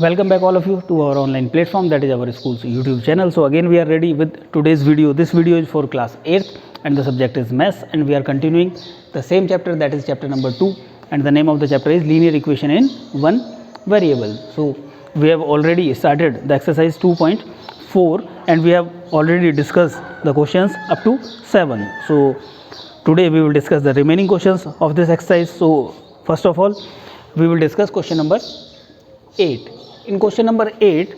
Welcome back all of you to our online platform, that is our school's YouTube channel. So again we are ready with today's video. This video is for class 8th and the subject is maths, and we are continuing the same chapter, that is chapter number 2, and the name of the chapter is linear equation in one variable. So we have already started the exercise 2.4 and we have already discussed the questions up to 7. So today we will discuss the remaining questions of this exercise. So first of all we will discuss question number 8. In question number 8,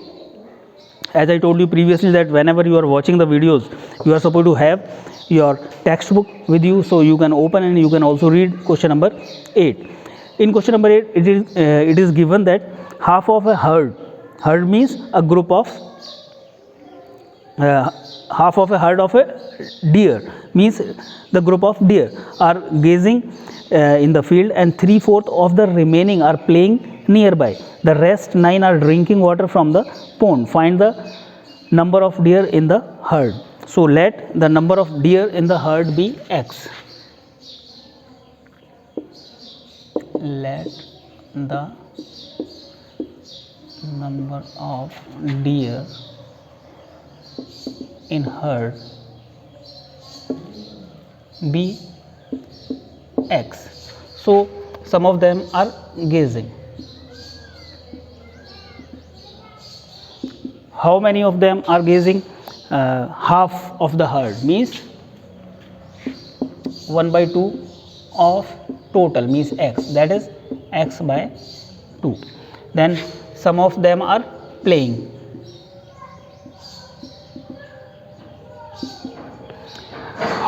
as I told you previously that whenever you are watching the videos, you are supposed to have your textbook with you, so you can open and you can also read question number 8. In question number 8, it is given that half of a herd means a group of half of a herd of a deer, means the group of deer are gazing in the field, and 3/4 of the remaining are playing nearby. The rest 9 are drinking water from the pond. Find the number of deer in the herd. So let the number of deer in the herd be x. Let the number of deer in herd be x. So some of them are gazing. How many of them are gazing? Half of the herd means 1/2 of total means x, that is x by 2. Then some of them are playing.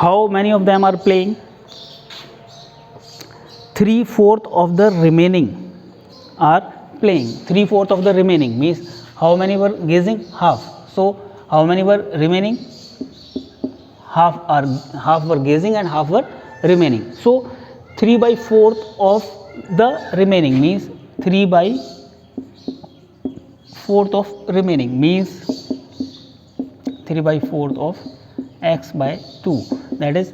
How many of them are playing? 3/4 of the remaining are playing. 3/4 of the remaining means how many were gazing? Half. So how many were remaining? Half were gazing and half were remaining. So 3/4 of the remaining means 3/4 of remaining means 3/4 of x by 2, that is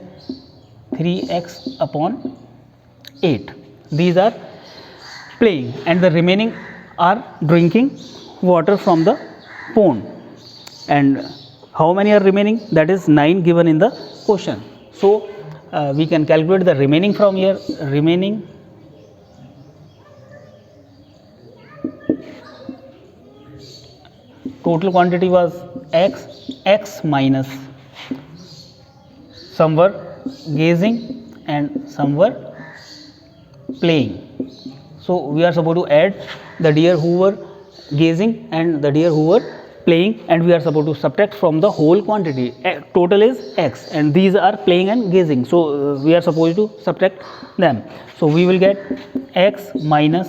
3x upon 8. These are playing and the remaining are drinking water from the pond. And how many are remaining? That is 9 given in the question. So we can calculate the remaining from here. Remaining total quantity was x minus some were gazing and some were playing. So we are supposed to add the deer who were gazing and the deer who were playing, and we are supposed to subtract from the whole quantity. Total is x and these are playing and gazing, so we are supposed to subtract them. So we will get x minus,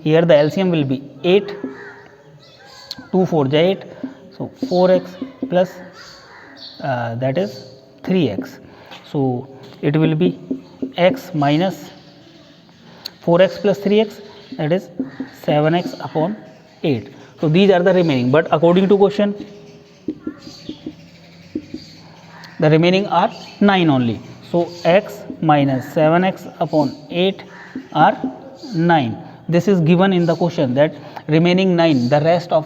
here the LCM will be 8, 2 4 is 8, so 4x plus that is 3x. So it will be x minus 4x plus 3x, that is 7x upon 8. So these are the remaining, but according to question the remaining are 9 only. So x minus 7x upon 8 are 9. This is given in the question that remaining 9, the rest of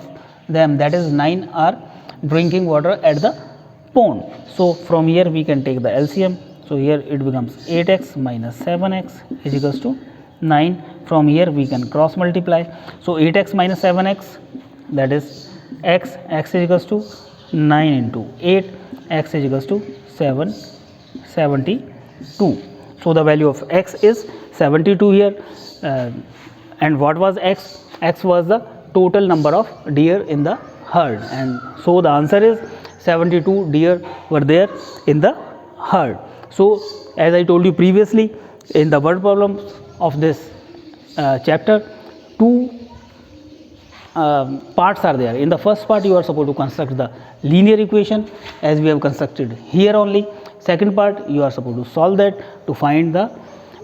them, that is 9, are drinking water at the pond. So from here we can take the LCM. So here it becomes 8x minus 7x is equals to 9. From here we can cross multiply. So 8x minus 7x, that is x is equals to 9 into 8, x is equals to 72. So the value of x is 72 here. And what was x? X was the total number of deer in the herd, and so the answer is 72 deer were there in the herd. So as I told you previously, in the word problem of this chapter, 2 parts are there. In the first part you are supposed to construct the linear equation as we have constructed here only. Second part you are supposed to solve that to find the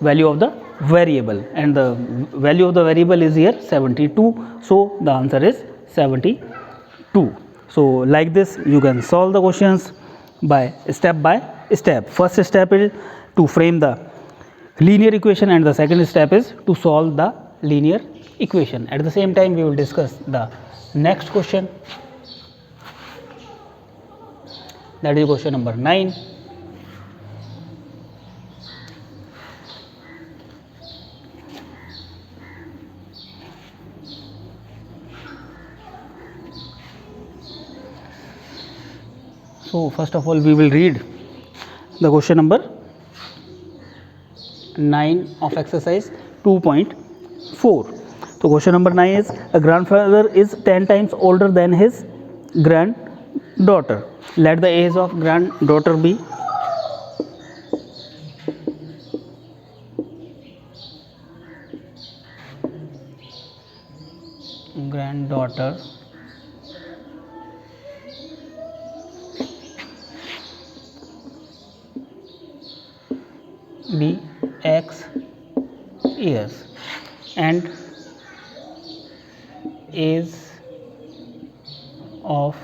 value of the variable, and the value of the variable is here 72. So the answer is 72. So like this you can solve the questions by step. First step is to frame the linear equation and the second step is to solve the linear equation. At the same time, we will discuss the next question, that is question number 9. So first of all, we will read the question number 9 of exercise 2.4. So question number 9 is, a grandfather is 10 times older than his granddaughter. Let the age of granddaughter be. Granddaughter be X years and age of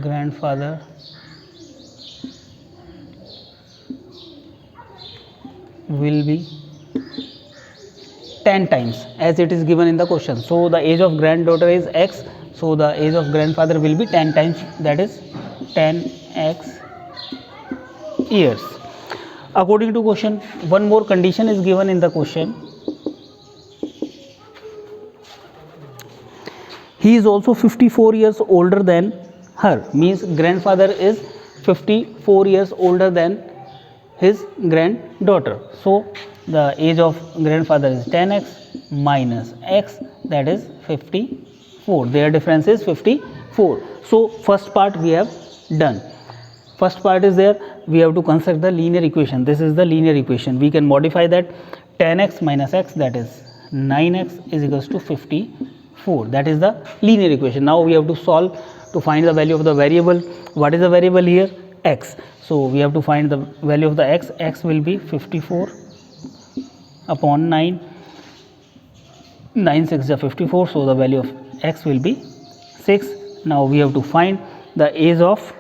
grandfather will be 10 times, as it is given in the question. So the age of granddaughter is X, so the age of grandfather will be 10 times, that is 10x years. According to question, one more condition is given in the question. He is also 54 years older than her, means grandfather is 54 years older than his granddaughter. So the age of grandfather is 10x minus x, that is 54. Their difference is 54. So first part we have done. First part is there, we have to construct the linear equation. This is the linear equation. We can modify that. 10x minus x, that is 9x, is equals to 54. That is the linear equation. Now we have to solve to find the value of the variable. What is the variable here? X. So we have to find the value of the x. X will be 54 upon 9. 9 6 is 54. So the value of x will be 6. Now we have to find the age of,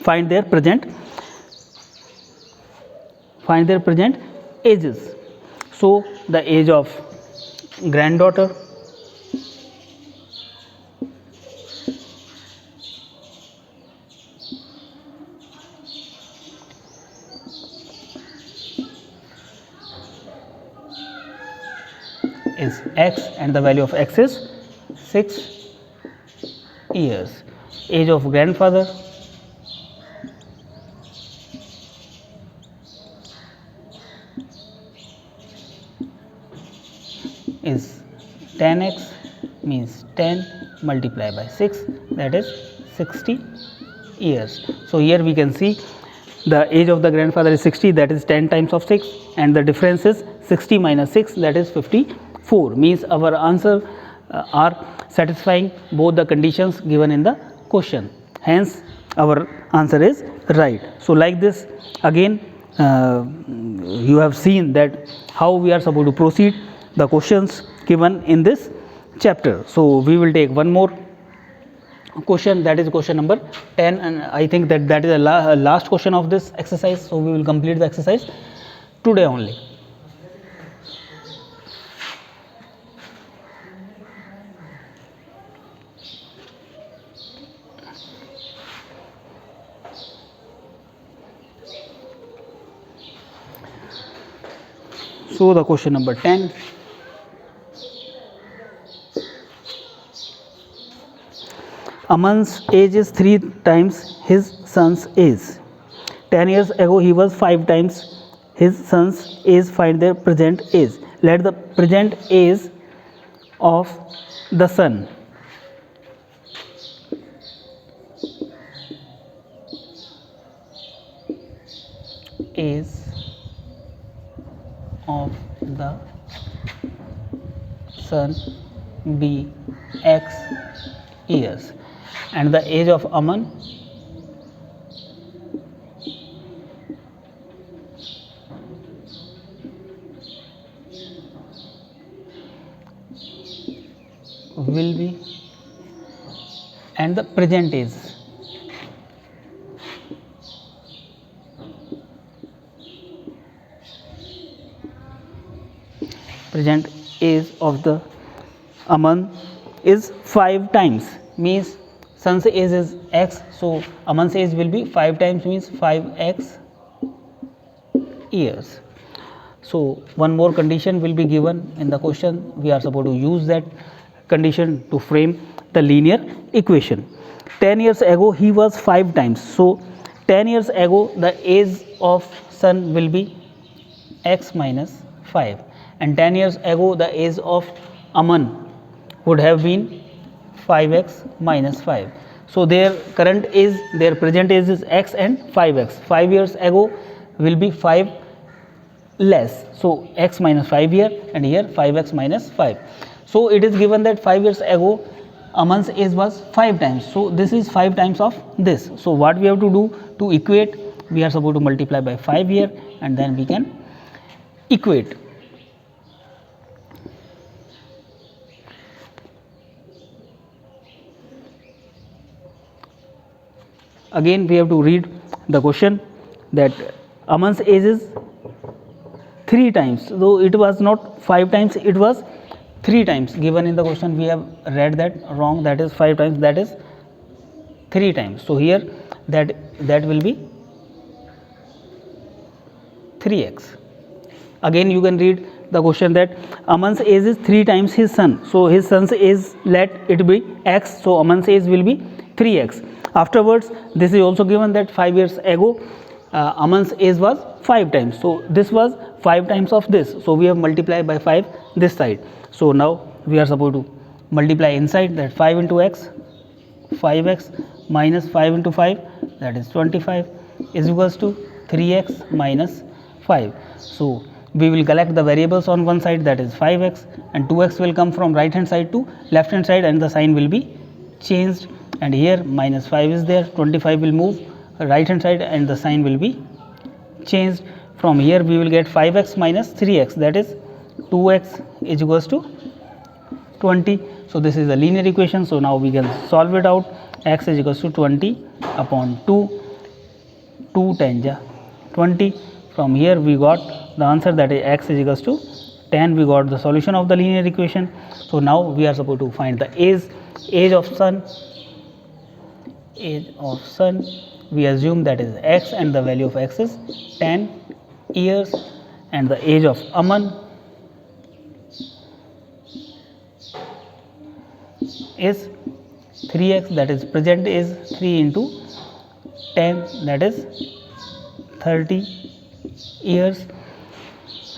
find their present ages. So the age of granddaughter is x and the value of x is 6 years. Age of grandfather is 10x, means 10 multiplied by 6, that is 60 years. So here we can see the age of the grandfather is 60, that is 10 times of 6, and the difference is 60 minus 6, that is 54, means our answer are satisfying both the conditions given in the question. Hence our answer is right. So like this, again you have seen that how we are supposed to proceed the questions given in this chapter. So we will take one more question, that is question number 10, and I think that that is the last question of this exercise. So we will complete the exercise today only. So the question number 10. Aman's age is 3 times his son's age. 10 years ago he was 5 times his son's age. Find their present age. Let the present age of the son be x years, and the age of Aman will be, and the present age of the Aman is 5 times, means sun's age is x, so Aman's age will be 5 times, means 5x years. So one more condition will be given in the question. We are supposed to use that condition to frame the linear equation. 10 years ago he was 5 times, so 10 years ago the age of sun will be x minus 5, and 10 years ago the age of Aman would have been 5x minus 5. So their current age, their present age is x and 5x. 5 years ago will be 5 less, so x minus 5 here, and here 5x minus 5. So it is given that 5 years ago Aman's age was 5 times, so this is 5 times of this. So what we have to do to equate, we are supposed to multiply by 5 here, and then we can equate. Again we have to read the question, that Aman's age is 3 times, though it was not 5 times, it was 3 times. Given in the question we have read that wrong, that is 5 times, that is 3 times. So here that will be 3x. Again you can read the question that Aman's age is 3 times his son, so his son's age, let it be x, so Aman's age will be 3x. Afterwards this is also given that 5 years ago Aman's age was 5 times, so this was 5 times of this, so we have multiplied by 5 this side. So now we are supposed to multiply inside, that 5 into x, 5x minus 5 into 5, that is 25, is equals to 3x minus 5. So we will collect the variables on one side, that is 5x, and 2x will come from right hand side to left hand side, and the sign will be changed, and here minus 5 is there, 25 will move right hand side and the sign will be changed. From here we will get 5x minus 3x, that is 2x is equals to 20. So this is a linear equation, so now we can solve it out. X is equals to 20 upon 2, 2 times 20. From here we got the answer, that is x is equals to 10. We got the solution of the linear equation. So now we are supposed to find the age of sun. Age of sun, we assume that is x, and the value of x is 10 years, and the age of Aman is 3x, that is present is 3 into 10, that is 30 years.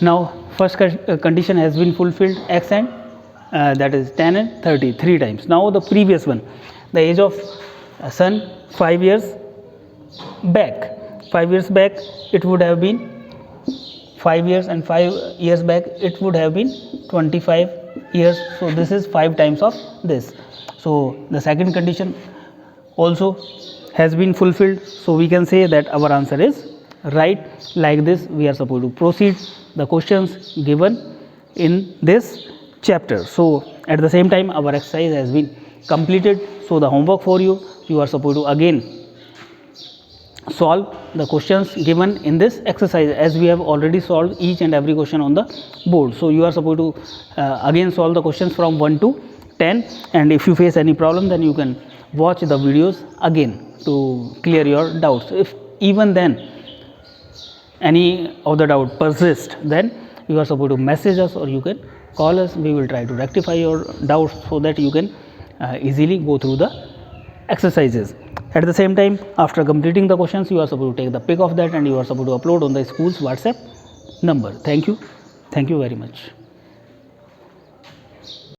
Now first condition has been fulfilled, x and that is 10 and 30, 3 times. Now the previous one, the age of sun 5 years back, 5 years back it would have been 5 years, and 5 years back it would have been 25 years. So this is 5 times of this. So the second condition also has been fulfilled, so we can say that our answer is right. Like this we are supposed to proceed the questions given in this chapter. So at the same time our exercise has been completed. So the homework for you, you are supposed to again solve the questions given in this exercise, as we have already solved each and every question on the board. So you are supposed to again solve the questions from 1 to 10, and if you face any problem, then you can watch the videos again to clear your doubts. If even then any of the doubt persists, then you are supposed to message us or you can call us. We will try to rectify your doubts so that you can easily go through the exercises. At the same time, after completing the questions, you are supposed to take the pic of that and you are supposed to upload on the school's WhatsApp number. Thank you very much.